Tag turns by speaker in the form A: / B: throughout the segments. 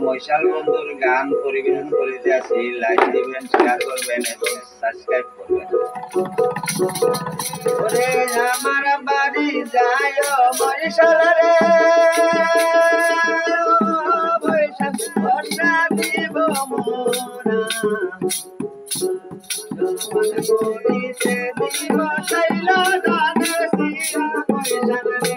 A: মৈশাল বন্ধুর গান পরিবেশন করিতে আসি। লাইক দিবেন, শেয়ার করবেন এবং সাবস্ক্রাইব করবেন। ওরে আমার বাড়ি যায় মৈশাল রে, মৈশাল বর্ষা দিব মোরা, করিতে দিব শৈল দানে শিরা মৈশাল রে।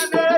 A: Bye.